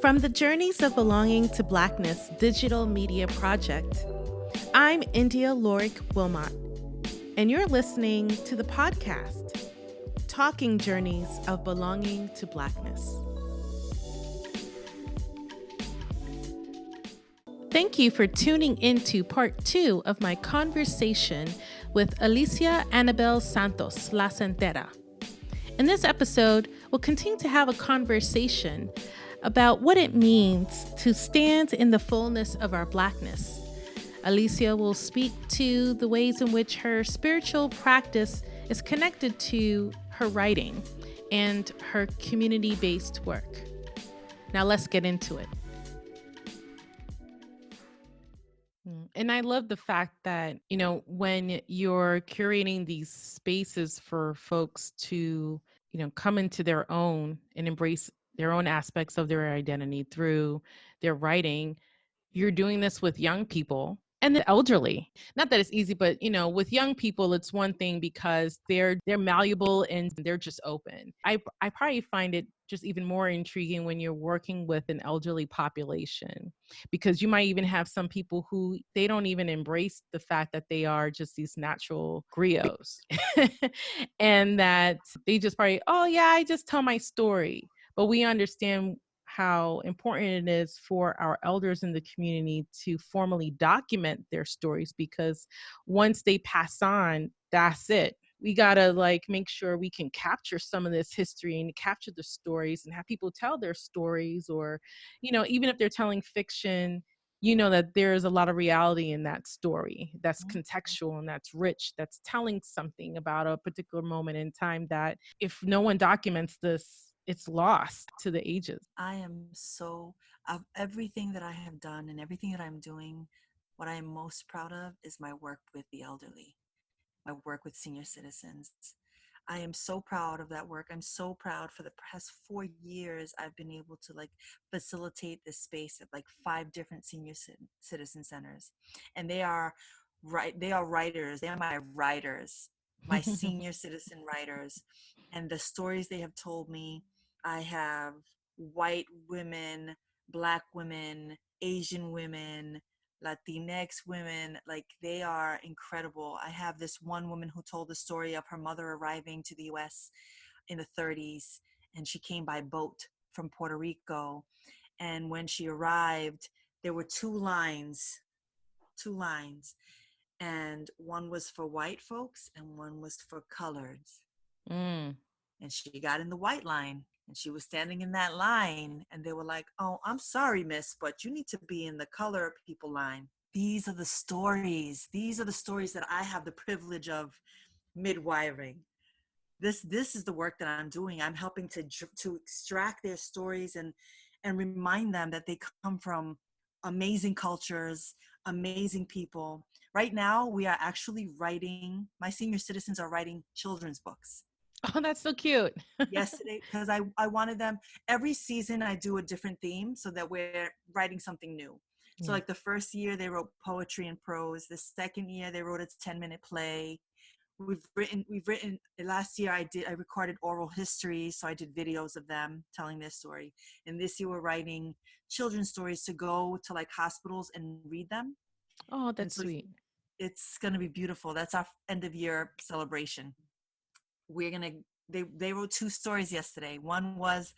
From the Journeys of Belonging to Blackness digital media project, I'm Yndia Wilmot, and you're listening to the podcast, Talking Journeys of Belonging to Blackness. Thank you for tuning into part 2 of my conversation with Alicia Anabel Santos, La Santera. In this episode, we'll continue to have a conversation about what it means to stand in the fullness of our Blackness. Alicia will speak to the ways in which her spiritual practice is connected to her writing and her community-based work. Now let's get into it. And I love the fact that, when you're curating these spaces for folks to, come into their own and embrace their own aspects of their identity through their writing, you're doing this with young people and the elderly. Not that it's easy, but with young people, it's one thing because they're malleable and they're just open. I probably find it just even more intriguing when you're working with an elderly population, because you might even have some people who they don't even embrace the fact that they are just these natural griots and that they just probably, oh yeah, I just tell my story. But we understand how important it is for our elders in the community to formally document their stories, because once they pass on, that's it. We gotta make sure we can capture some of this history and capture the stories and have people tell their stories, or, even if they're telling fiction, that there's a lot of reality in that story that's contextual and that's rich, that's telling something about a particular moment in time that if no one documents this, it's lost to the ages. I am of everything that I have done and everything that I'm doing, what I am most proud of is my work with the elderly, my work with senior citizens. I am so proud of that work. I'm so proud. For the past 4 years, I've been able to facilitate this space at 5 different senior citizen centers. And they are writers. They are my writers, my senior citizen writers. And the stories they have told me, I have white women, Black women, Asian women, Latinx women, they are incredible. I have this one woman who told the story of her mother arriving to the US in the 30s, and she came by boat from Puerto Rico. And when she arrived, there were two lines, and one was for white folks and one was for coloreds. And she got in the white line, and she was standing in that line, and they were like, oh, I'm sorry, miss, but you need to be in the color people line. These are the stories that I have the privilege of midwiring. This is the work that I'm doing. I'm helping to extract their stories and remind them that they come from amazing cultures, amazing people. Right now, we are actually my senior citizens are writing children's books. Oh, that's so cute. Yesterday, because I wanted them, every season I do a different theme so that we're writing something new. So the first year they wrote poetry and prose. The second year they wrote a 10-minute play. We've written last year I recorded oral history, so I did videos of them telling their story. And this year we're writing children's stories to go to hospitals and read them. Oh, that's sweet. It's going to be beautiful. That's our end of year celebration. They wrote 2 stories yesterday. One was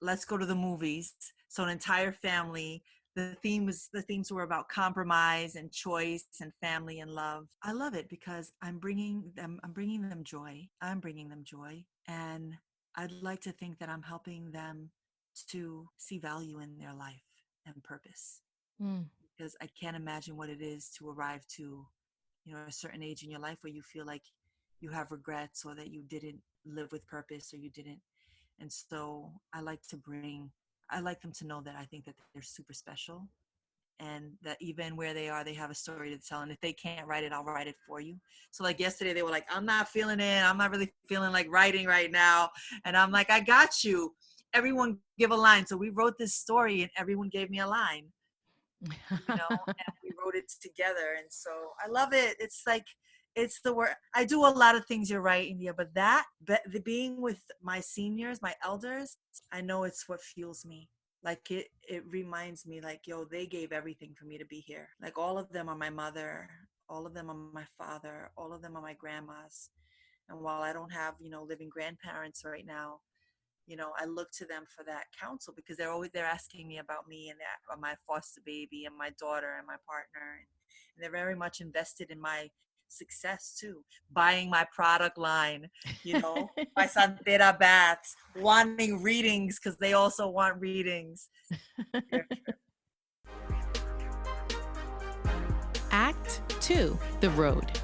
let's go to the movies. So an entire family. The themes were about compromise and choice and family and love. I love it because I'm bringing them joy. And I'd like to think that I'm helping them to see value in their life and purpose. Because I can't imagine what it is to arrive to, a certain age in your life where you feel like you have regrets, or that you didn't live with purpose, or you didn't. And so I like them to know that I think that they're super special, and that even where they are, they have a story to tell. And if they can't write it, I'll write it for you. So yesterday they were like, I'm not feeling it. I'm not really feeling like writing right now. And I'm like, I got you. Everyone give a line. So we wrote this story and everyone gave me a line, and we wrote it together. And so I love it. It's the work. I do a lot of things, you're right, Yndia, but the being with my seniors, my elders, I know it's what fuels me. Like it reminds me like, yo, they gave everything for me to be here. Like all of them are my mother, all of them are my father, all of them are my grandmas. And while I don't have, living grandparents right now, I look to them for that counsel because they're asking me about me and my foster baby and my daughter and my partner, and they're very much invested in my success too, buying my product line, my Santera baths, wanting readings because they also want readings. Act 2, The Road.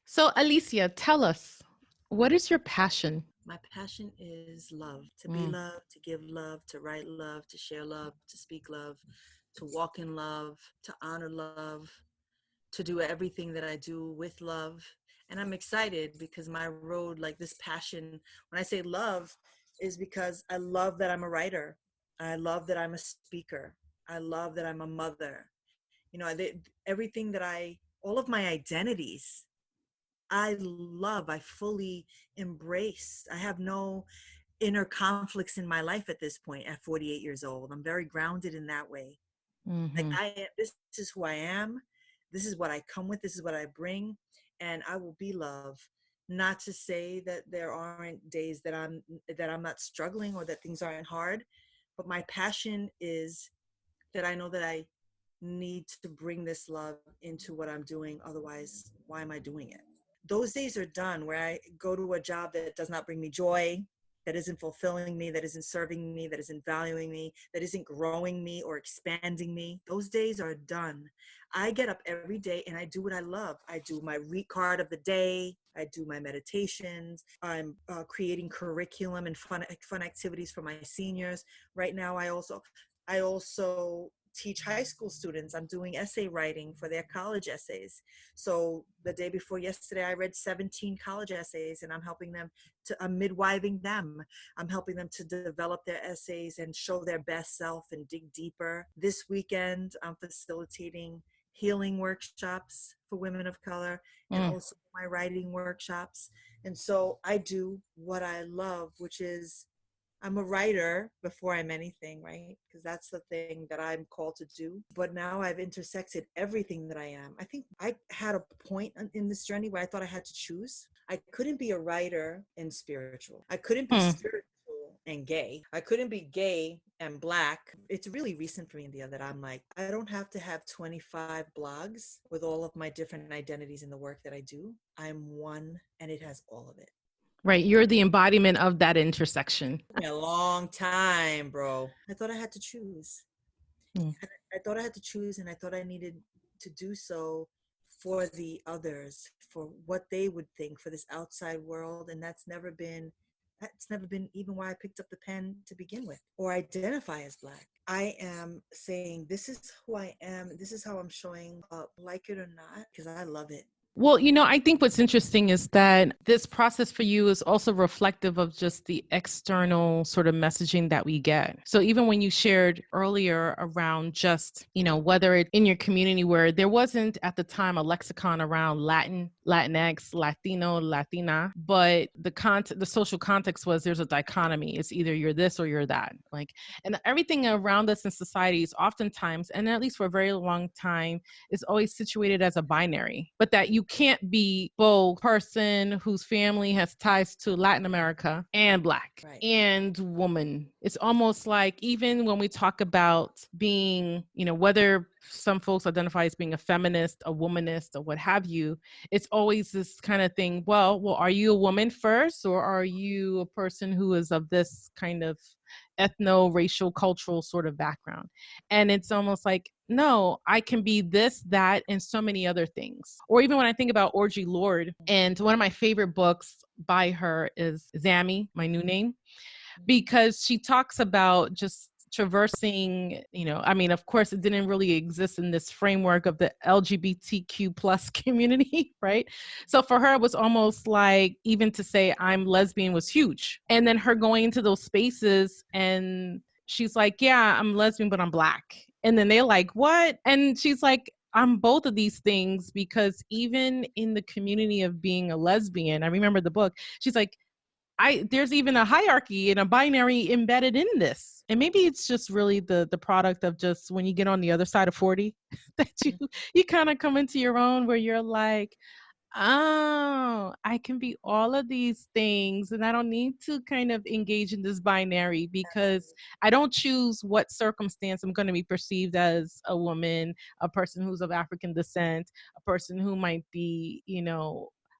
So, Alicia, tell us, what is your passion? My passion is love, to be loved, to give love, to write love, to share love, to speak love, to walk in love, to honor love, to do everything that I do with love. And I'm excited because my road, like this passion, when I say love, is because I love that I'm a writer. I love that I'm a speaker. I love that I'm a mother. Everything all of my identities, I love, I fully embrace. I have no inner conflicts in my life at this point at 48 years old. I'm very grounded in that way. Like this is who I am. This is what I come with. This is what I bring. And I will be love. Not to say that there aren't days that I'm not struggling or that things aren't hard, but my passion is that I know that I need to bring this love into what I'm doing. Otherwise, why am I doing it? Those days are done where I go to a job that does not bring me joy, that isn't fulfilling me, that isn't serving me, that isn't valuing me, that isn't growing me or expanding me. Those days are done. I get up every day and I do what I love. I do my read card of the day. I do my meditations. I'm creating curriculum and fun activities for my seniors. Right now, I also teach high school students. I'm doing essay writing for their college essays. So the day before yesterday, I read 17 college essays, and I'm helping them I'm midwiving them. I'm helping them to develop their essays and show their best self and dig deeper. This weekend, I'm facilitating healing workshops for women of color and also my writing workshops. And so I do what I love, which is I'm a writer before I'm anything, right? Because that's the thing that I'm called to do. But now I've intersected everything that I am. I think I had a point in this journey where I thought I had to choose. I couldn't be a writer and spiritual. I couldn't be spiritual and gay. I couldn't be gay and Black. It's really recent for me, Yndia, that I'm like, I don't have to have 25 blogs with all of my different identities in the work that I do. I'm one and it has all of it. Right. You're the embodiment of that intersection. It took me a long time, bro. I thought I had to choose. I thought I had to choose, and I thought I needed to do so for the others, for what they would think, for this outside world. And that's never been even why I picked up the pen to begin with, or identify as Black. I am saying, this is who I am. This is how I'm showing up, like it or not, because I love it. Well, I think what's interesting is that this process for you is also reflective of just the external sort of messaging that we get. So even when you shared earlier around just, whether it's in your community where there wasn't at the time a lexicon around Latin, Latinx, Latino, Latina, but the social context was there's a dichotomy. It's either you're this or you're that. And everything around us in society is oftentimes, and at least for a very long time, is always situated as a binary, but that you can't be both person whose family has ties to Latin America and Black and woman. It's almost like even when we talk about being, whether some folks identify as being a feminist, a womanist, or what have you, it's always this kind of thing. Well, are you a woman first, or are you a person who is of this kind of ethno-racial, cultural sort of background? And it's almost like, no, I can be this, that, and so many other things. Or even when I think about Audre Lorde, and one of my favorite books by her is Zammy, My New Name, because she talks about just traversing, of course, it didn't really exist in this framework of the LGBTQ plus community, right? So for her, it was almost like even to say I'm lesbian was huge. And then her going into those spaces and she's like, yeah, I'm lesbian, but I'm Black. And then they're like, what? And she's like, I'm both of these things, because even in the community of being a lesbian, I remember the book, she's like, there's even a hierarchy and a binary embedded in this. And maybe it's just really the product of just when you get on the other side of 40 that you kind of come into your own, where you're like, oh, I can be all of these things and I don't need to kind of engage in this binary, because Absolutely. I don't choose what circumstance I'm going to be perceived as: a woman, a person who's of African descent, a person who might be,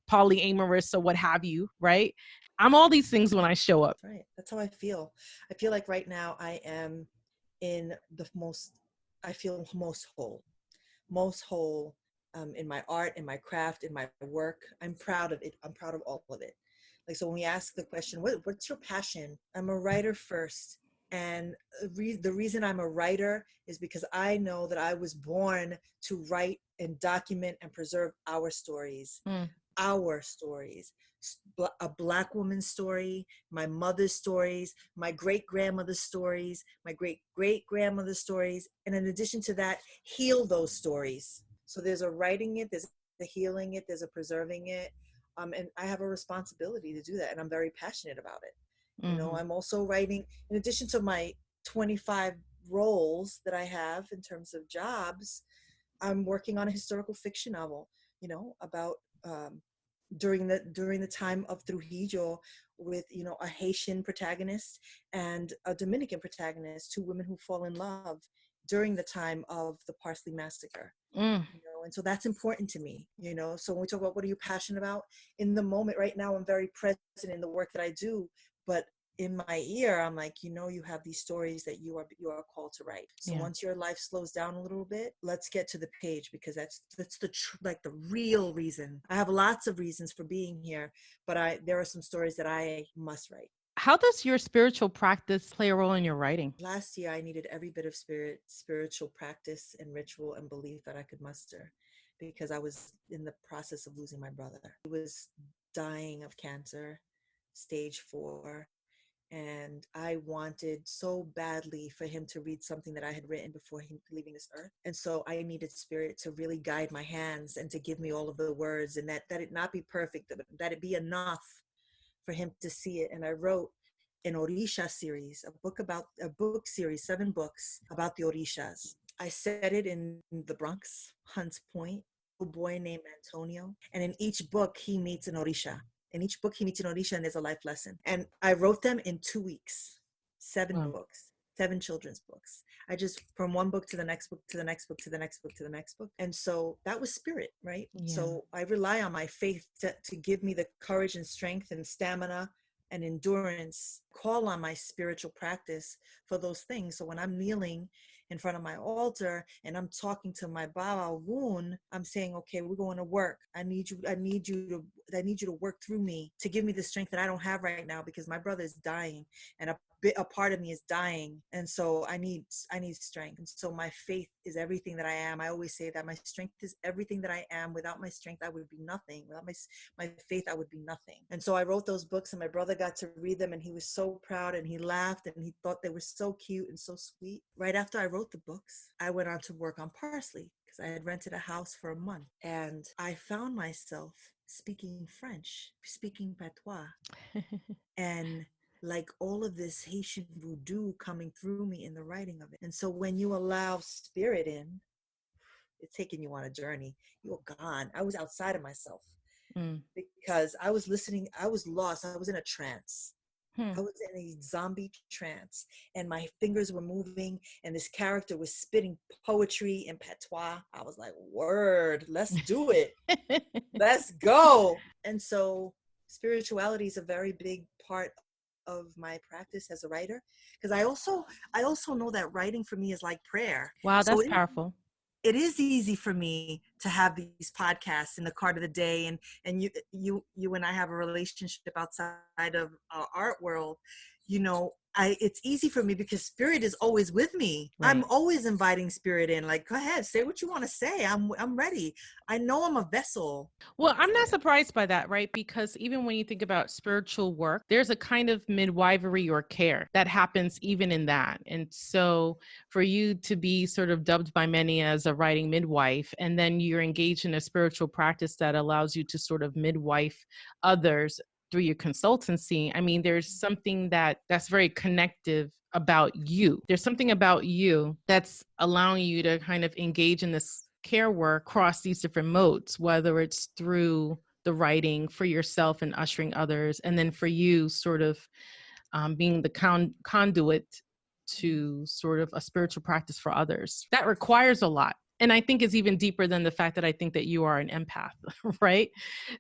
polyamorous or what have you, right? I'm all these things when I show up. Right. That's how I feel. I feel like right now I am in the most, I feel most whole in my art, in my craft, in my work. I'm proud of it. I'm proud of all of it. Like, so when we ask the question, what's your passion? I'm a writer first. And the reason I'm a writer is because I know that I was born to write and document and preserve Mm, our stories, a Black woman's story, my mother's stories, my great grandmother's stories, my great great grandmother's stories, and in addition to that, heal those stories. So there's a writing it, there's a healing it, there's a preserving it, and I have a responsibility to do that, and I'm very passionate about it. mhm. I'm also writing, in addition to my 25 roles that I have in terms of jobs. I'm working on a historical fiction novel, about um, during the time of Trujillo, with a Haitian protagonist and a Dominican protagonist, two women who fall in love during the time of the Parsley Massacre. Mm. And so that's important to me. So when we talk about what are you passionate about in the moment right now, I'm very present in the work that I do, but in my ear, I'm like, you have these stories that you are called to write. So Yeah. once your life slows down a little bit, let's get to the page, because that's the real reason. I have lots of reasons for being here, but there are some stories that I must write. How does your spiritual practice play a role in your writing? Last year, I needed every bit of spiritual practice and ritual and belief that I could muster, because I was in the process of losing my brother. He was dying of cancer, stage 4. And I wanted so badly for him to read something that I had written before him leaving this earth. And so I needed spirit to really guide my hands and to give me all of the words, and that it not be perfect, that it be enough for him to see it. And I wrote an Orisha series, a book series, 7 books about the Orishas. I set it in the Bronx, Hunts Point, a boy named Antonio. And in each book, he meets an Orisha. In each book, he meets an Orisha, and there's a life lesson. And I wrote them in 2 weeks, 7 Wow. books, 7 children's books. I just, from one book to the next book, to the next book, to the next book, to the next book. And so that was spirit, right? Yeah. So I rely on my faith to give me the courage and strength and stamina and endurance, call on my spiritual practice for those things. So when I'm kneeling in front of my altar and I'm talking to my Baba Woon, I'm saying, okay, we're going to work. I need you to work through me, to give me the strength that I don't have right now, because my brother is dying and a part of me is dying. And so I need strength. And so my faith is everything that I am. I always say that my strength is everything that I am. Without my strength, I would be nothing. Without my faith, I would be nothing. And so I wrote those books, and my brother got to read them, and he was so proud, and he laughed, and he thought they were so cute and so sweet. Right after I wrote the books, I went on to work on Parsley, because I had rented a house for a month, and I found myself speaking French, speaking patois, and like all of this Haitian voodoo coming through me in the writing of it. And so when you allow spirit in, it's taking you on a journey. You're gone. I was outside of myself, Mm. because I was listening. I was lost. I was in a trance. Hmm. I was in a zombie trance, and my fingers were moving, and this character was spitting poetry in patois. I was like, word, let's do it. Let's go. And so spirituality is a very big part of my practice as a writer, because I also know that writing for me is like prayer. Wow, So that's powerful. it is easy for me to have these podcasts in the cart of the day, and you and I have a relationship outside of our art world. It's easy for me because spirit is always with me. I'm Right. always inviting spirit in, like, go ahead, say what you want to say. I'm ready. I know I'm a vessel. Well, I'm not surprised by that, right? Because even when you think about spiritual work, there's a kind of midwifery or care that happens even in that. And so for you to be sort of dubbed by many as a writing midwife, and then you're engaged in a spiritual practice that allows you to sort of midwife others, through your consultancy, I mean, there's something that's very connective about you. There's something about you that's allowing you to kind of engage in this care work across these different modes, whether it's through the writing for yourself and ushering others, and then for you sort of being the conduit to sort of a spiritual practice for others. That requires a lot. And I think it's even deeper than the fact that I think that you are an empath, right?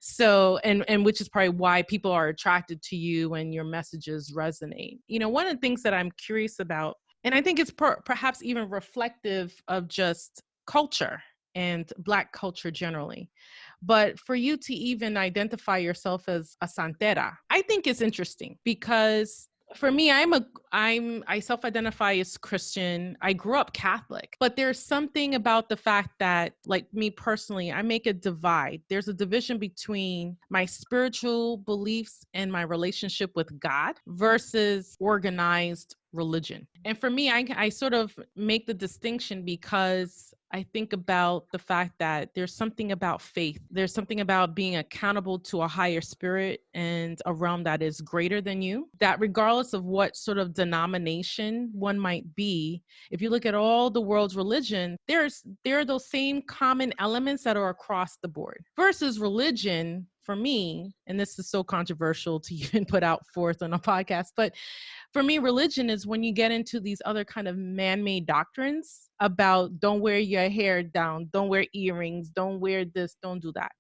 So, and which is probably why people are attracted to you and your messages resonate. You know, one of the things that I'm curious about, and I think it's perhaps even reflective of just culture and Black culture generally, but for you to even identify yourself as a Santera, I think it's interesting because for me, I self-identify as Christian. I grew up Catholic, but there's something about the fact that, like me personally, I make a divide. There's a division between my spiritual beliefs and my relationship with God versus organized religion. And for me, I sort of make the distinction because I think about the fact that there's something about faith. There's something about being accountable to a higher spirit and a realm that is greater than you, that regardless of what sort of denomination one might be, if you look at all the world's religion, there are those same common elements that are across the board. Versus religion, for me, and this is so controversial to even put out forth on a podcast, but for me, religion is when you get into these other kind of man-made doctrines about don't wear your hair down, don't wear earrings, don't wear this, don't do that.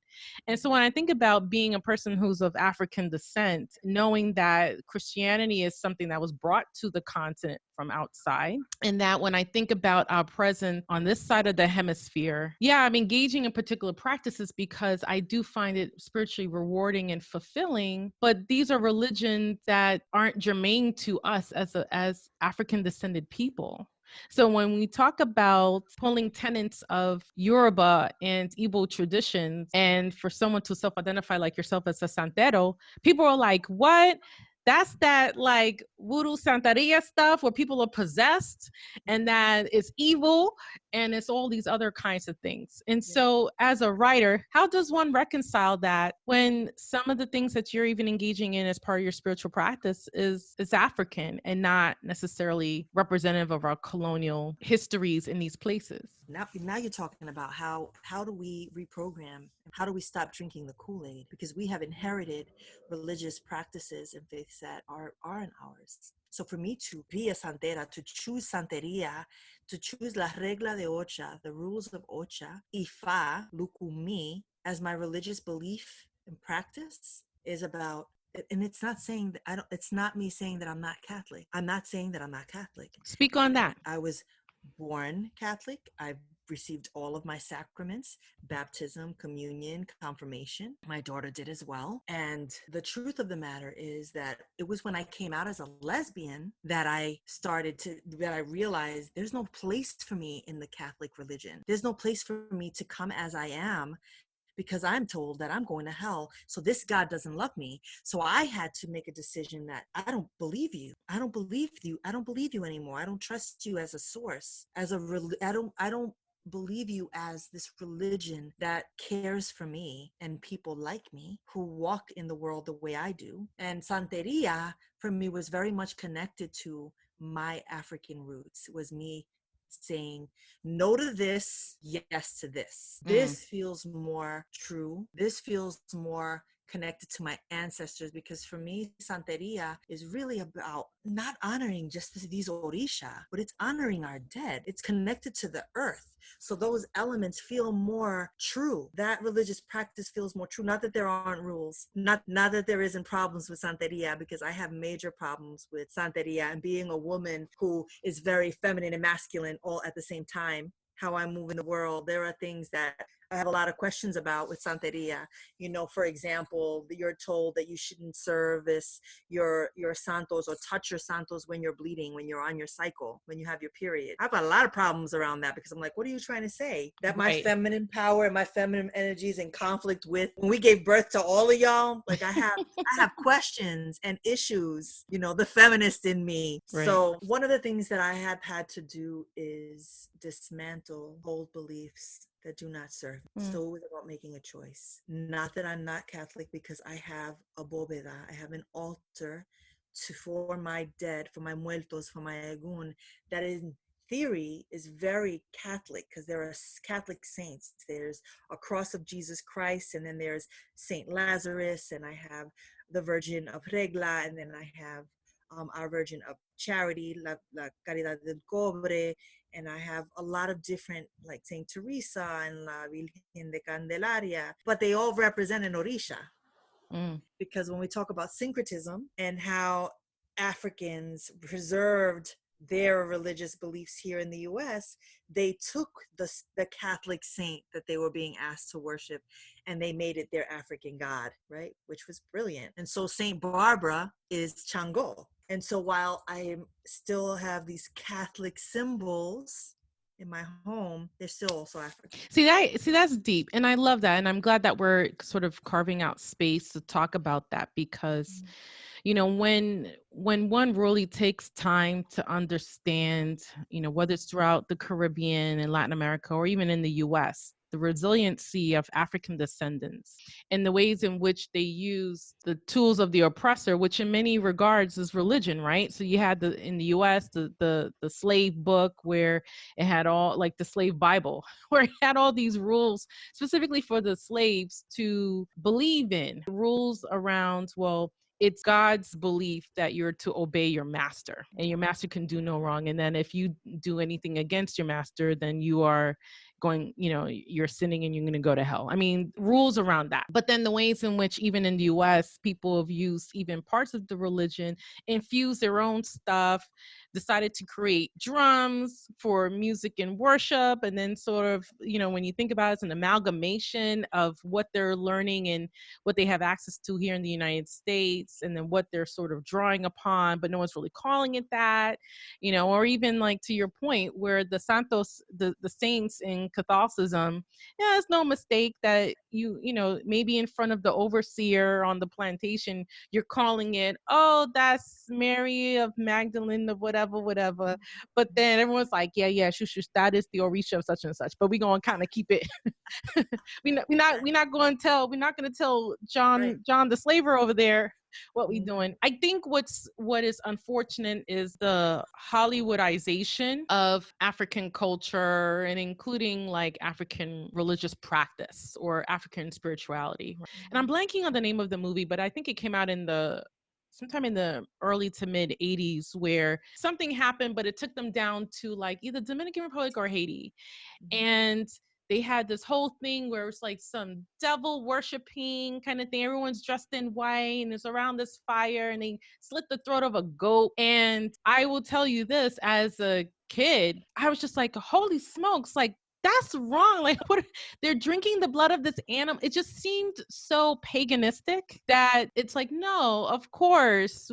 And so when I think about being a person who's of African descent, knowing that Christianity is something that was brought to the continent from outside, and that when I think about our presence on this side of the hemisphere, yeah, I'm engaging in particular practices because I do find it spiritually rewarding and fulfilling, but these are religions that aren't germane to us as African descended people. So when we talk about pulling tenets of Yoruba and Igbo traditions, and for someone to self-identify like yourself as a Santero, people are like, what? That's that like voodoo Santeria stuff where people are possessed and that it's evil and it's all these other kinds of things. And so as a writer, how does one reconcile that when some of the things that you're even engaging in as part of your spiritual practice is African and not necessarily representative of our colonial histories in these places? Now you're talking about how do we reprogram? How do we stop drinking the Kool-Aid? Because we have inherited religious practices and faiths that aren't ours. So for me to be a santera, to choose santeria, to choose la regla de ocha, the rules of ocha, ifa, lukumi, as my religious belief and practice is about. And it's not saying that it's not me saying that I'm not Catholic. I'm not saying that I'm not Catholic. Speak on that. I was born Catholic. I've received all of my sacraments, baptism, communion, confirmation. My daughter did as well. And the truth of the matter is that it was when I came out as a lesbian that I realized there's no place for me in the Catholic religion. There's no place for me to come as I am, because I'm told that I'm going to hell. So this God doesn't love me. So I had to make a decision that I don't believe you. I don't believe you. I don't believe you anymore. I don't trust you as a source, I don't believe you as this religion that cares for me and people like me who walk in the world the way I do. And Santeria for me was very much connected to my African roots. It was me saying no to this, yes to this. This feels more true. This feels more connected to my ancestors, because for me, Santeria is really about not honoring just these Orisha, but it's honoring our dead. It's connected to the earth. So those elements feel more true. That religious practice feels more true. Not that there aren't rules, not that there isn't problems with Santeria, because I have major problems with Santeria, and being a woman who is very feminine and masculine all at the same time. How I move in the world, there are things that I have a lot of questions about with Santeria. You know, for example, you're told that you shouldn't service your santos or touch your santos when you're bleeding, when you're on your cycle, when you have your period. I've got a lot of problems around that, because I'm like, what are you trying to say? That my feminine power and my feminine energy is in conflict with when we gave birth to all of y'all? Like I have questions and issues, you know, the feminist in me. Right. So one of the things that I have had to do is dismantle still hold beliefs that do not serve. Mm, So it was about making a choice. Not that I'm not Catholic, because I have a bóveda, I have an altar for my dead, for my muertos, for my egun, that in theory is very Catholic, because there are Catholic saints. There's a cross of Jesus Christ, and then there's Saint Lazarus, and I have the Virgin of Regla, and then I have our Virgin of Charity, La Caridad del Cobre, and I have a lot of different, like Saint Teresa and La Virgen de Candelaria, but they all represent an orisha. mm. Because when we talk about syncretism and how Africans preserved their religious beliefs here in the US, they took the Catholic saint that they were being asked to worship and they made it their African god, right? Which was brilliant. And so Saint Barbara is Chango. And so while I still have these Catholic symbols in my home, they're still also African. See that's deep, and I love that, and I'm glad that we're sort of carving out space to talk about that because when one really takes time to understand, whether it's throughout the Caribbean and Latin America or even in the US, the resiliency of African descendants and the ways in which they use the tools of the oppressor, which in many regards is religion, right? So you had in the US the slave book where it had all, like the slave Bible, where it had all these rules specifically for the slaves to believe in, rules around, well, it's God's belief that you're to obey your master and your master can do no wrong. And then if you do anything against your master, then you are going, you're sinning and you're going to go to hell. I mean, rules around that. But then the ways in which even in the US, people have used even parts of the religion, infuse their own stuff, decided to create drums for music and worship. And then sort of, when you think about it, it's an amalgamation of what they're learning and what they have access to here in the United States, and then what they're sort of drawing upon, but no one's really calling it that, or even like to your point where the Santos, the saints in Catholicism, yeah, it's no mistake that maybe in front of the overseer on the plantation, you're calling it, oh, that's Mary of Magdalene of whatever. But then everyone's like, yeah, shush, that is the Orisha of such and such. But we're going to kind of keep it. We're not going to tell Right. John the slaver over there what we Mhm. doing. I think what is unfortunate is the Hollywood-ization of African culture, and including like African religious practice or African spirituality. And I'm blanking on the name of the movie, but I think it came out sometime in the early to mid 80s, where something happened, but it took them down to like either Dominican Republic or Haiti. And they had this whole thing where it's like some devil worshiping kind of thing. Everyone's dressed in white and it's around this fire, and they slit the throat of a goat. And I will tell you this, as a kid, I was just like, holy smokes, like that's wrong. Like, what, they're drinking the blood of this animal. It just seemed so paganistic that it's like, no, of course,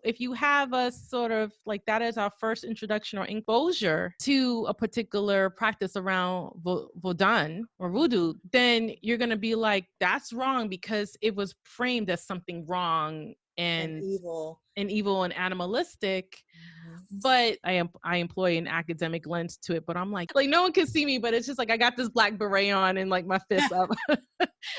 if you have us sort of like that as our first introduction or exposure to a particular practice around Vodun or voodoo, then you're going to be like, that's wrong because it was framed as something wrong And evil. and evil and animalistic. Mhm. But I employ an academic lens to it, but I'm like no one can see me, but it's just like I got this black beret on and like my fist up.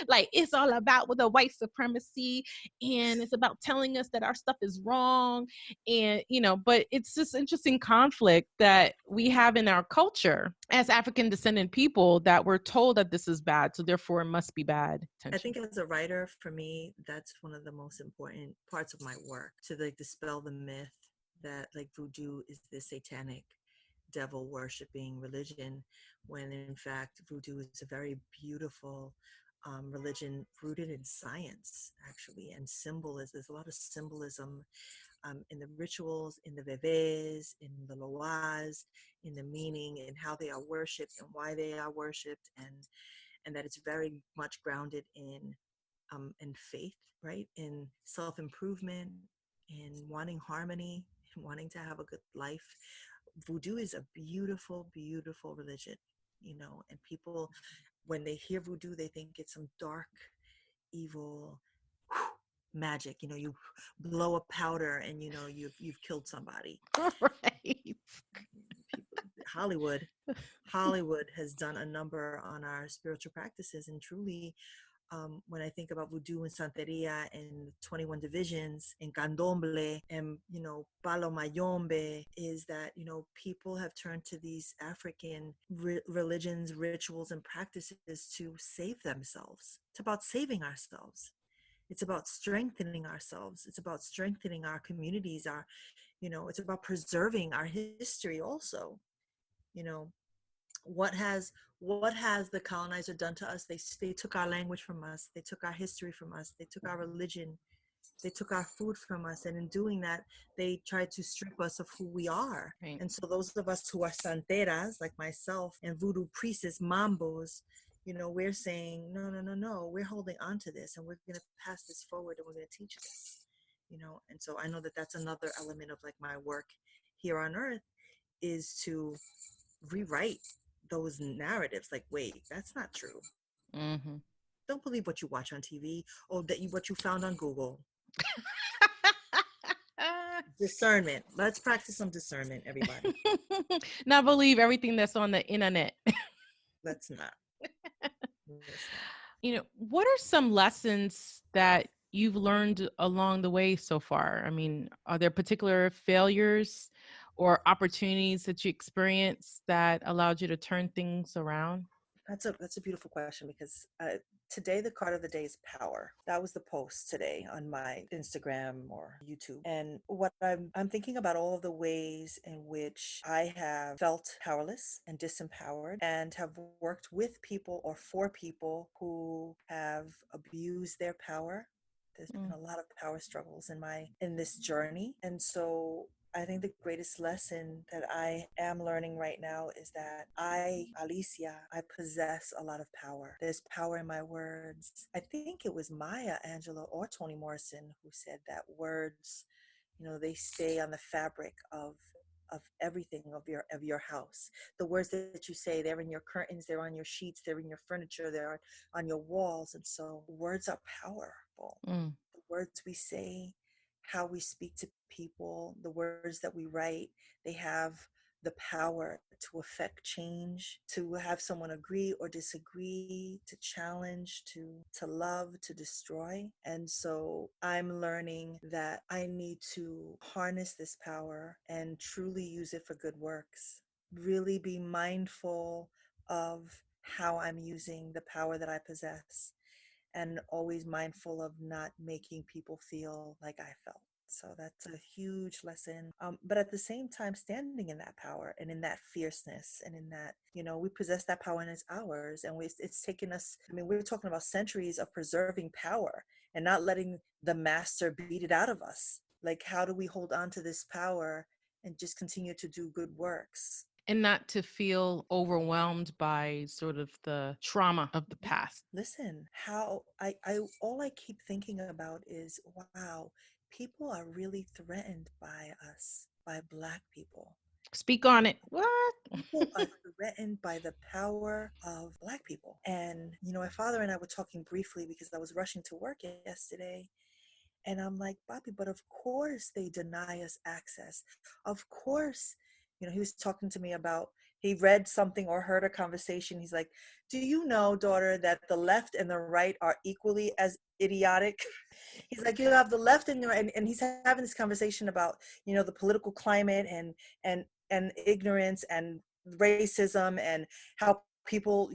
Like it's all about with the white supremacy, and it's about telling us that our stuff is wrong. And but it's this interesting conflict that we have in our culture as African descendant people, that we're told that this is bad, so therefore it must be bad. I Tension. think as a writer, for me, that's one of the most important parts of my work, to like dispel the myth that like voodoo is this satanic devil worshiping religion, when in fact voodoo is a very beautiful religion rooted in science, actually, and symbolism. There's a lot of symbolism in the rituals, in the bebés, in the loas, in the meaning and how they are worshipped and why they are worshipped, and that it's very much grounded in faith, right? In self-improvement, in wanting harmony, and wanting to have a good life. Voodoo is a beautiful, beautiful religion, and people, when they hear voodoo, they think it's some dark, evil magic. You blow a powder and you've killed somebody. Right. People, Hollywood has done a number on our spiritual practices, and truly, when I think about voodoo and santeria and 21 divisions and candomblé and, palo mayombe, is that, people have turned to these African religions, rituals, and practices to save themselves. It's about saving ourselves. It's about strengthening ourselves. It's about strengthening our communities, it's about preserving our history also. You know, what has the colonizer done to us? They took our language from us. They took our history from us. They took our religion. They took our food from us. And in doing that, they tried to strip us of who we are. Right. And so those of us who are santeras, like myself, and voodoo priestess, mambos, we're saying, no, no, no, no, we're holding on to this, and we're going to pass this forward, and we're going to teach this. And so I know that that's another element of like my work here on earth, is to rewrite those narratives. Like, wait, that's not true. Mm-hmm. Don't believe what you watch on TV or what you found on Google. Discernment. Let's practice some discernment, everybody. Not believe everything that's on the internet. Let's not. What are some lessons that you've learned along the way so far? I mean, are there particular failures or opportunities that you experienced that allowed you to turn things around? That's a beautiful question, because today the card of the day is power. That was the post today on my Instagram or YouTube. And what I'm thinking about all of the ways in which I have felt powerless and disempowered, and have worked with people or for people who have abused their power. There's been a lot of power struggles in this journey. And so I think the greatest lesson that I am learning right now is that Alicia, I possess a lot of power. There's power in my words. I think it was Maya Angelou or Toni Morrison who said that words, they stay on the fabric of everything of your house. The words that you say, they're in your curtains, they're on your sheets, they're in your furniture, they're on your walls. And so words are powerful. The words we say, how we speak to people, the words that we write, they have the power to affect change, to have someone agree or disagree, to challenge, to love, to destroy. And so I'm learning that I need to harness this power and truly use it for good works. Really be mindful of how I'm using the power that I possess, and always mindful of not making people feel like I felt. So that's a huge lesson. But at the same time, standing in that power and in that fierceness and in that, we possess that power and it's ours. And it's taken us, we're talking about centuries of preserving power and not letting the master beat it out of us. Like, how do we hold on to this power and just continue to do good works? And not to feel overwhelmed by sort of the trauma of the past. Listen, how all I keep thinking about is, wow, people are really threatened by us, by Black people. Speak on it. What? People are threatened by the power of Black people. And, my father and I were talking briefly because I was rushing to work yesterday. And I'm like, Bobby, but of course they deny us access. Of course, he was talking to me about, he read something or heard a conversation. He's like, do you know, daughter, that the left and the right are equally as idiotic? He's like, you have the left and the right, and he's having this conversation about, the political climate and ignorance and racism, and how people,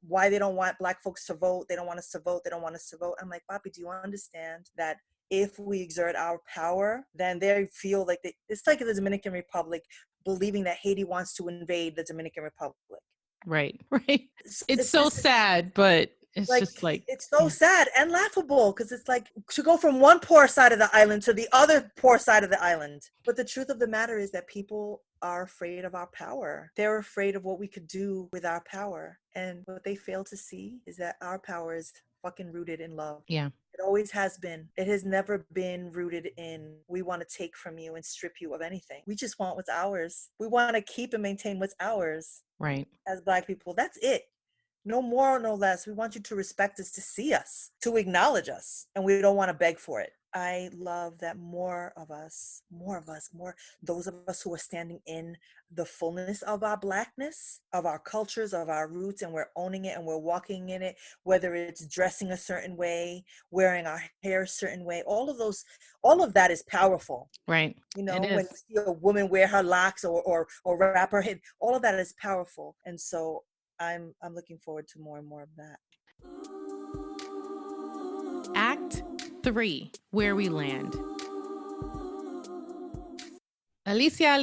why they don't want Black folks to vote. They don't want us to vote. They don't want us to vote. I'm like, Bobby, do you understand that if we exert our power, then they feel like it's like the Dominican Republic believing that Haiti wants to invade the Dominican Republic. Right. It's so sad, but it's like, just like, it's so sad and laughable, because it's like to go from one poor side of the island to the other poor side of the island. But the truth of the matter is that people are afraid of our power. They're afraid of what we could do with our power. And what they fail to see is that our power is fucking rooted in love. yeah. It always has been. It has never been rooted in, we want to take from you and strip you of anything. We just want what's ours. We want to keep and maintain what's ours. Right. As Black people, that's it. No more, no less. We want you to respect us, to see us, to acknowledge us, and we don't want to beg for it. I love that more those of us who are standing in the fullness of our Blackness, of our cultures, of our roots, and we're owning it and we're walking in it, whether it's dressing a certain way, wearing our hair a certain way, all of that is powerful. Right. You It know, when is. you see a woman wear her locks or wrap her head, all of that is powerful. And so I'm looking forward to more and more of that. Act 3, where we land. Alicia.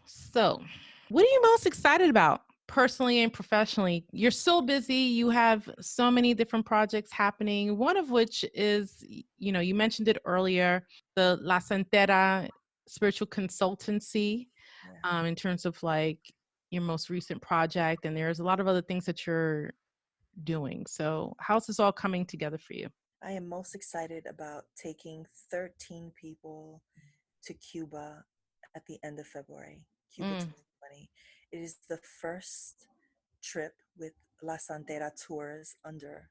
So, what are you most excited about personally and professionally? You're so busy. You have so many different projects happening. One of which is, you mentioned it earlier, the La Santera Spiritual Consultancy, Yeah. in terms of like your most recent project. And there's a lot of other things that you're doing. So, how's this all coming together for you? I am most excited about taking 13 people to Cuba at the end of February, Cuba Mm, 2020. It is the first trip with La Santera Tours under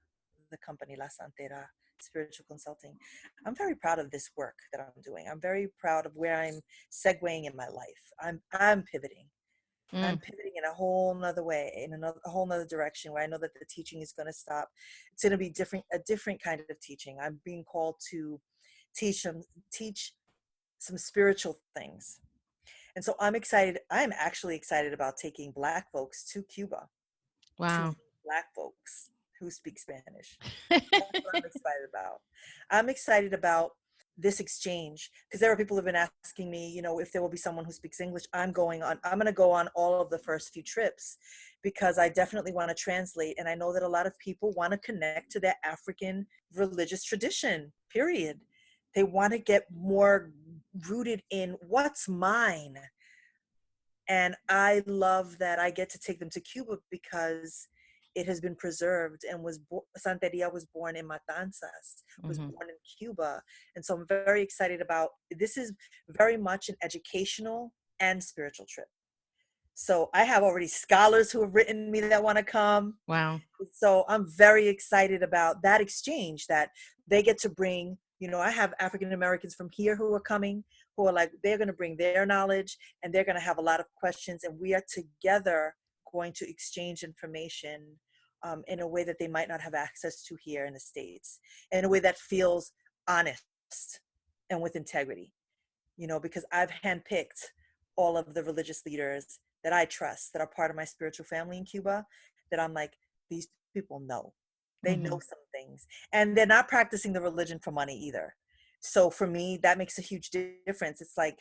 the company La Santera Spiritual Consulting. I'm very proud of this work that I'm doing. I'm very proud of where I'm segueing in my life. I'm pivoting. I'm mm, pivoting in a whole nother way, in a whole nother direction where I know that the teaching is going to stop. It's going to be different, a different kind of teaching. I'm being called to teach them, teach some spiritual things. And so I'm excited. I'm actually excited about taking Black folks to Cuba to wow. meet Black folks who speak Spanish. That's what I'm excited about. I'm excited about this exchange because there are people who have been asking me, if there will be someone who speaks English. I'm going to go on all of the first few trips because I definitely want to translate. And I know that a lot of people want to connect to their African religious tradition, period. They want to get more rooted in what's mine. And I love that I get to take them to Cuba because it has been preserved and Santeria was born in Matanzas, was Hmm. born in Cuba. And so I'm very excited about this. Is very much an educational and spiritual trip. So I have already scholars who have written me that want to come. Wow. So I'm very excited about that exchange that they get to bring. I have African Americans from here who are coming, who are like, they're going to bring their knowledge and they're going to have a lot of questions. And we are together going to exchange information in a way that they might not have access to here in the States, in a way that feels honest and with integrity, because I've handpicked all of the religious leaders that I trust that are part of my spiritual family in Cuba, that I'm like, these people know. They Hmm. know some things. And they're not practicing the religion for money either. So for me, that makes a huge difference. It's like,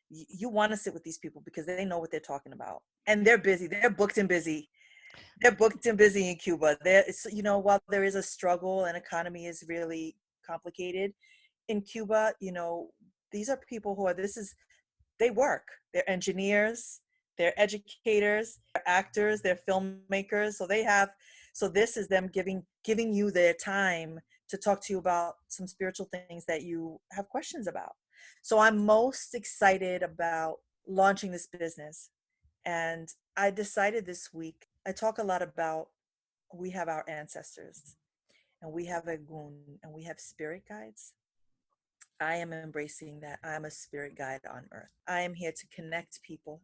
you want to sit with these people because they know what they're talking about. And they're busy. They're booked and busy. They're booked and busy in Cuba. While there is a struggle and economy is really complicated in Cuba, these are people who are, they work. They're engineers, they're educators, they're actors, they're filmmakers. So this is them giving you their time to talk to you about some spiritual things that you have questions about. So I'm most excited about launching this business. And I decided this week, I talk a lot about, we have our ancestors and we have a gun and we have spirit guides. I am embracing that I'm a spirit guide on earth. I am here to connect people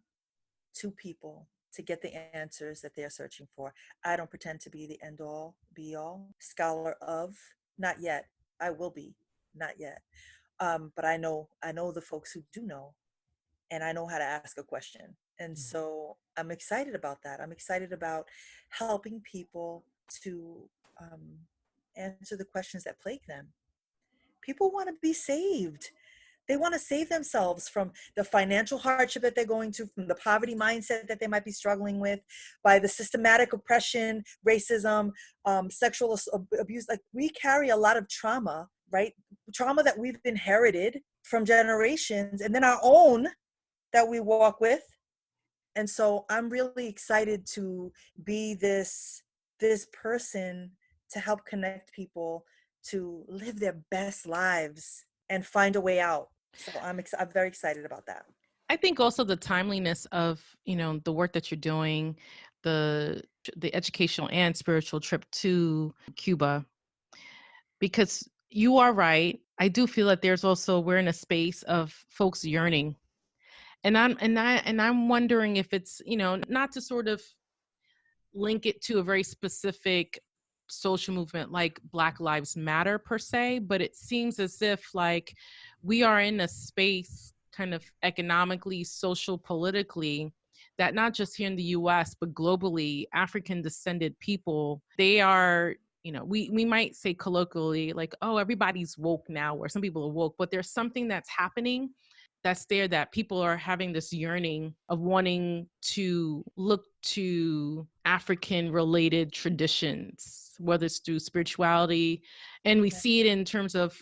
to people to get the answers that they're searching for. I don't pretend to be the end all, be all, scholar of, not yet. I will be, not yet. But I know the folks who do know, and I know how to ask a question. And so I'm excited about that. I'm excited about helping people to um, answer the questions that plague them. People want to be saved. They want to save themselves from the financial hardship that they're going to, from the poverty mindset that they might be struggling with, by the systematic oppression, racism, sexual abuse. Like, we carry a lot of trauma, right? Trauma that we've inherited from generations, and then our own that we walk with. And so I'm really excited to be this person to help connect people to live their best lives and find a way out. So I'm very excited about that. I think also the timeliness of, the work that you're doing, the educational and spiritual trip to Cuba, because You are right. I do feel that there's also we're in a space of folks yearning. And I'm wondering if it's, not to sort of link it to a very specific social movement like Black Lives Matter per se, but it seems as if like we are in a space kind of economically, social, politically, that not just here in the US, but globally, African descended people, they are, we might say colloquially, like, oh, everybody's woke now, or some people are woke, but there's something that's happening that's there, that people are having this yearning of wanting to look to African related traditions, whether it's through spirituality. And we Yeah. see it in terms of,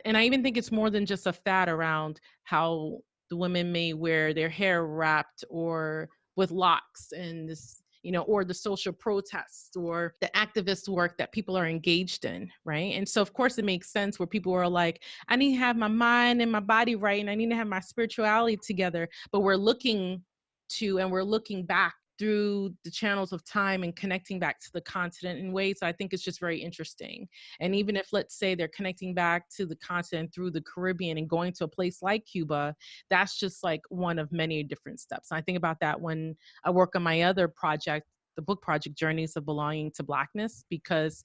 and I even think it's more than just a fad around how the women may wear their hair wrapped or with locks, and this, or the social protests or the activist work that people are engaged in, right? And so, of course, it makes sense where people are like, I need to have my mind and my body right, and I need to have my spirituality together. But we're looking to, and we're looking back through the channels of time and connecting back to the continent in ways I think is just very interesting. And even if, let's say, they're connecting back to the continent through the Caribbean and going to a place like Cuba, that's just like one of many different steps. And I think about that when I work on my other project, the book project, Journeys of Belonging to Blackness, because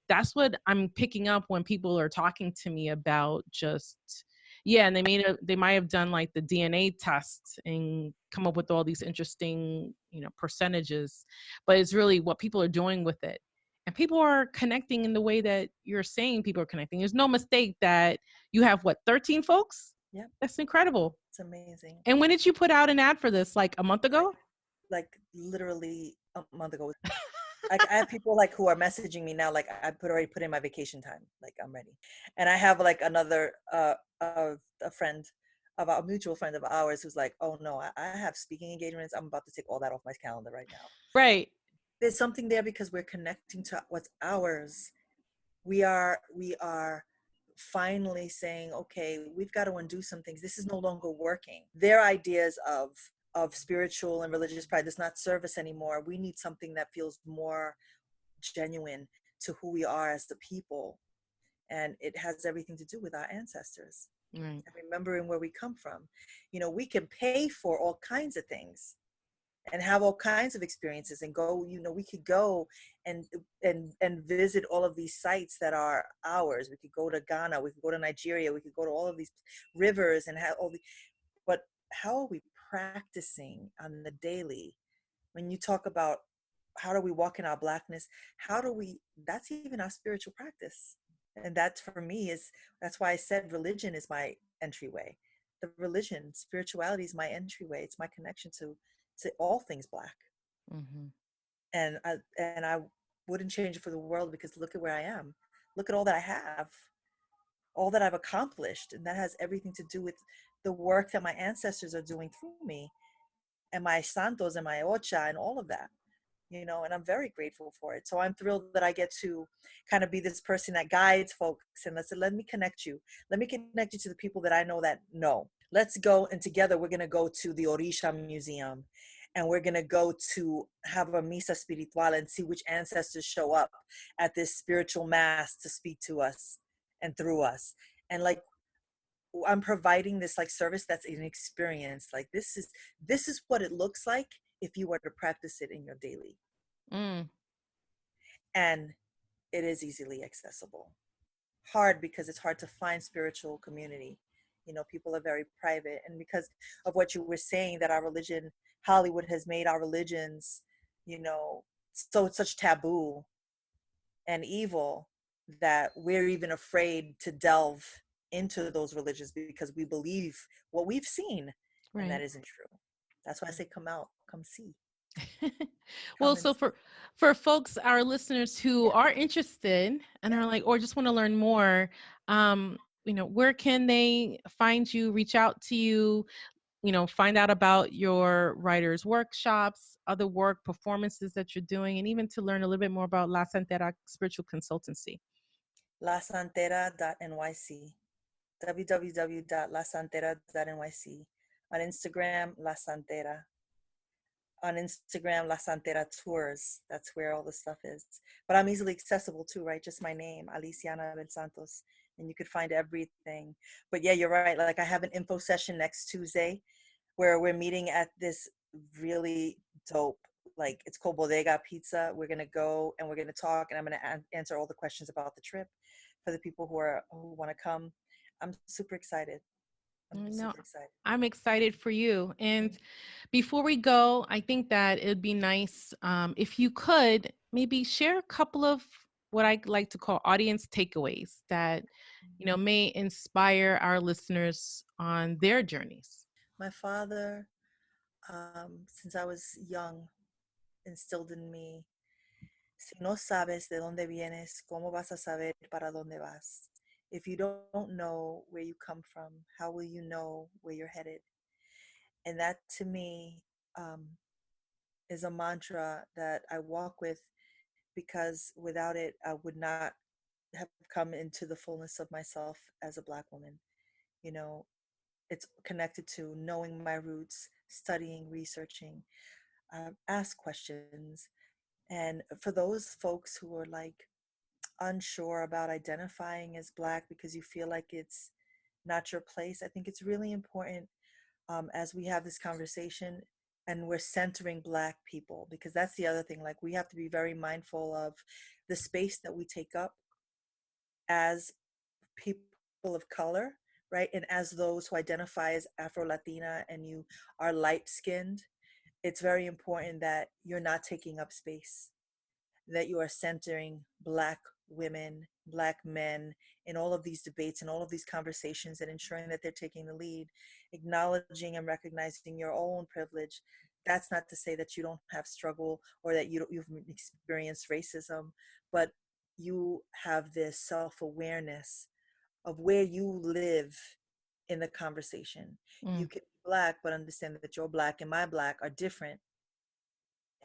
that's what I'm picking up when people are talking to me about just, yeah, and they might have done like the DNA test and come up with all these interesting, percentages, but it's really what people are doing with it. And people are connecting in the way that you're saying people are connecting. There's no mistake that you have, what, 13 folks? Yeah. That's incredible. It's amazing. And when did you put out an ad for this? Like a month ago? Like literally a month ago. Like I have people like who are messaging me now, like I already put in my vacation time, like I'm ready. And I have like another a friend of a mutual friend of ours who's like, oh no, I have speaking engagements. I'm about to take all that off my calendar right now. Right. There's something there because we're connecting to what's ours. We are finally saying, okay, we've got to undo some things. This is no longer working. Their ideas of spiritual and religious pride does not serve us anymore. We need something that feels more genuine to who we are as the people. And it has everything to do with our ancestors Right. and remembering where we come from. We can pay for all kinds of things and have all kinds of experiences and go, we could go and visit all of these sites that are ours. We could go to Ghana, we could go to Nigeria, we could go to all of these rivers and have all the, but how are we practicing on the daily? When you talk about how do we walk in our Blackness, that's even our spiritual practice. And that for me that's why I said religion is my entryway. The religion, spirituality is my entryway. It's my connection to all things Black. Mm-hmm. And I wouldn't change it for the world, because look at where I am. Look at all that I have, all that I've accomplished. And that has everything to do with the work that my ancestors are doing through me, and my santos and my ocha and all of that. And I'm very grateful for it. So I'm thrilled that I get to kind of be this person that guides folks and let me connect you. Let me connect you to the people that I know that know. Let's go, and together we're going to go to the Orisha Museum, and we're going to go to have a misa espiritual and see which ancestors show up at this spiritual mass to speak to us and through us. And like, I'm providing this like service that's an experience. Like this is what it looks like if you were to practice it in your daily. Mm. And it is easily accessible. Hard because it's hard to find spiritual community. People are very private, and because of what you were saying, that our religion, Hollywood has made our religions, so such taboo and evil, that we're even afraid to delve into those religions because we believe what we've seen, and that Right. isn't true. That's why I say, come out, come see, Well, come and so see. for folks, our listeners who Yeah, are interested and yeah. are like, or just want to learn more, where can they find you, reach out to you, find out about your writers' workshops, other work, performances that you're doing, and even to learn a little bit more about La Santera Spiritual Consultancy? lasantera.nyc, www.lasantera.nyc. On Instagram, La Santera. on Instagram, La Santera Tours. That's where all the stuff is. But I'm easily accessible too, right? Just my name, Alicia Anabel Santos, and you could find everything. But yeah, you're right. Like I have an info session next Tuesday where we're meeting at this really dope, like it's called Bodega Pizza. We're gonna go and we're gonna talk, and I'm gonna answer all the questions about the trip for the people who want to come. I'm super excited. I'm No, super excited. I'm excited for you. And before we go, I think that it'd be nice if you could maybe share a couple of what I like to call audience takeaways that may inspire our listeners on their journeys. My father, since I was young, instilled in me, si no sabes de dónde vienes, ¿cómo vas a saber para dónde vas? If you don't know where you come from, how will you know where you're headed? And that to me is a mantra that I walk with, because without it, I would not have come into the fullness of myself as a Black woman. You know, it's connected to knowing my roots, studying, researching, ask questions. And for those folks who are like unsure about identifying as Black because you feel like it's not your place, I think it's really important, as we have this conversation and we're centering Black people, because that's the other thing. Like we have to be very mindful of the space that we take up as people of color, right? And as those who identify as Afro Latina and you are light skinned, it's very important that you're not taking up space, that you are centering Black women, Black men in all of these debates and all of these conversations, and ensuring that they're taking the lead, acknowledging and recognizing your own privilege. That's not to say that you don't have struggle or that you've experienced racism, but you have this self-awareness of where you live in the conversation. You Mm, can be Black, but understand that your Black and my Black are different.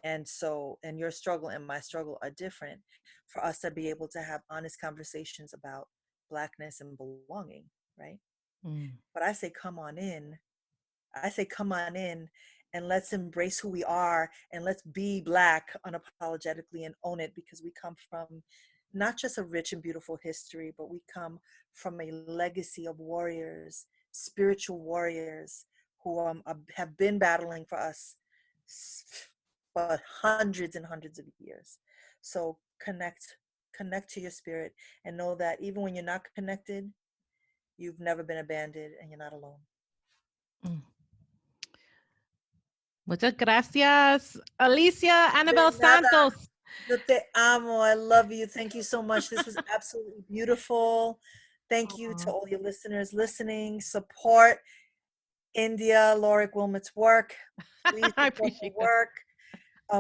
And so, and your struggle and my struggle are different, for us to be able to have honest conversations about Blackness and belonging, right? mm, But I say, come on in. I say, come on in and let's embrace who we are, and let's be Black unapologetically and own it, because we come from not just a rich and beautiful history, but we come from a legacy of warriors, spiritual warriors who have been battling for us for hundreds and hundreds of years. So connect to your spirit, and know that even when you're not connected, you've never been abandoned and you're not alone. mm. Muchas gracias, Alicia De Anabel nada. Santos. Yo te amo. I love you. Thank you so much. This was absolutely beautiful. Thank you to Aw, all your listeners listening. Support Yndia, Lorik Wilmot's work. Please I support her appreciate that. work.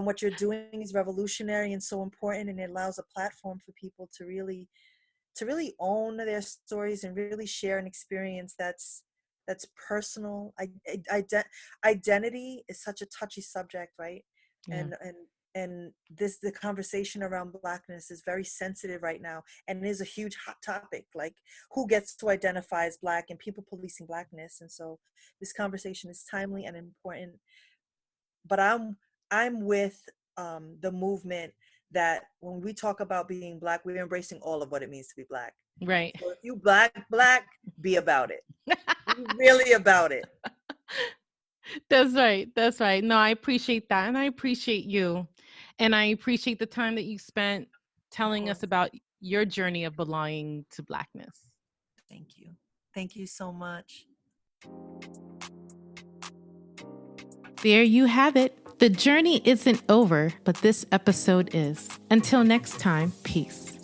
What you're doing is revolutionary and so important, and it allows a platform for people to really own their stories and really share an experience that's personal. Identity is such a touchy subject, right? Yeah. And this, the conversation around Blackness is very sensitive right now, and it is a huge hot topic, like who gets to identify as Black and people policing Blackness. And so this conversation is timely and important. But I'm with the movement that when we talk about being Black, we're embracing all of what it means to be Black. Right. So if you Black, be about it. Be really about it. That's right. That's right. No, I appreciate that. And I appreciate you. And I appreciate the time that you spent Of telling us course. about your journey of belonging to Blackness. Thank you. Thank you so much. There you have it. The journey isn't over, but this episode is. Until next time, peace.